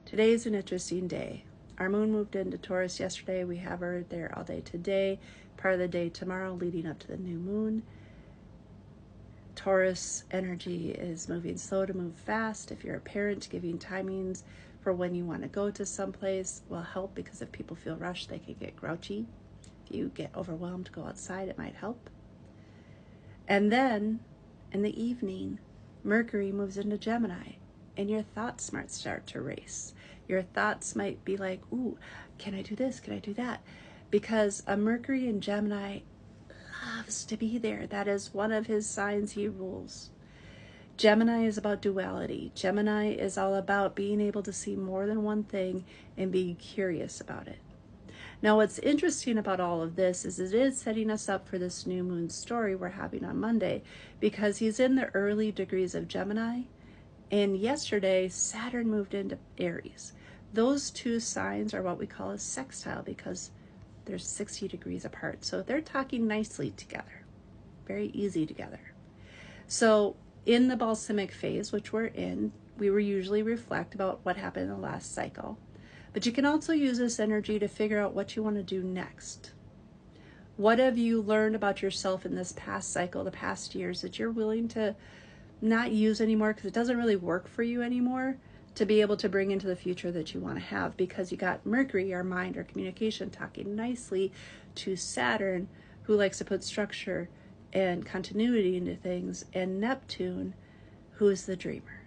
Today is an interesting day. Our moon moved into Taurus yesterday. We have her there all day today, part of the day tomorrow, leading up to the new moon. Taurus energy is moving slow to move fast. If you're a parent, giving timings for when you want to go to someplace will help, because if people feel rushed, they can get grouchy. If you get overwhelmed, go outside, it might help. And then in the evening, Mercury moves into Gemini, and your thoughts might start to race. Your thoughts might be like, ooh, can I do this? Can I do that? Because a Mercury in Gemini loves to be there. That is one of his signs he rules. Gemini is about duality. Gemini is all about being able to see more than one thing and being curious about it. Now, what's interesting about all of this is it is setting us up for this new moon story we're having on Monday, because he's in the early degrees of Gemini, and yesterday Saturn moved into Aries. Those two signs are what we call a sextile, because they're 60 degrees apart. So they're talking nicely together, very easy together. So in the balsamic phase, which we're in, we will usually reflect about what happened in the last cycle. But you can also use this energy to figure out what you want to do next. What have you learned about yourself in this past cycle, the past years, that you're willing to not use anymore because it doesn't really work for you anymore, to be able to bring into the future that you want to have? Because you got Mercury, our mind, our communication, talking nicely to Saturn, who likes to put structure and continuity into things, and Neptune, who is the dreamer.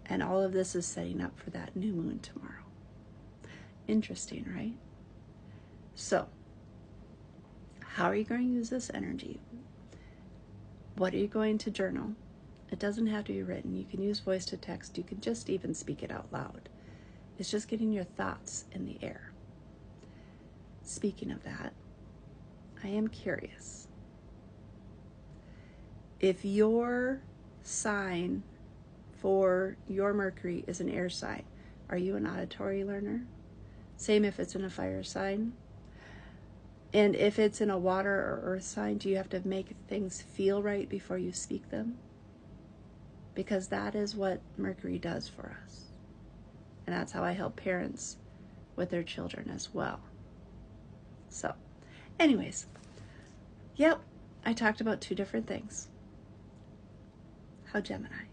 And all of this is setting up for that new moon tomorrow. Interesting, right? So, how are you going to use this energy? What are you going to journal? It doesn't have to be written. You can use voice to text. You can just even speak it out loud. It's just getting your thoughts in the air. Speaking of that, I am curious. If your sign for your Mercury is an air sign, are you an auditory learner? Same if it's in a fire sign. And if it's in a water or earth sign, do you have to make things feel right before you speak them? Because that is what Mercury does for us. And that's how I help parents with their children as well. So, anyways, yep, I talked about two different things. How Gemini?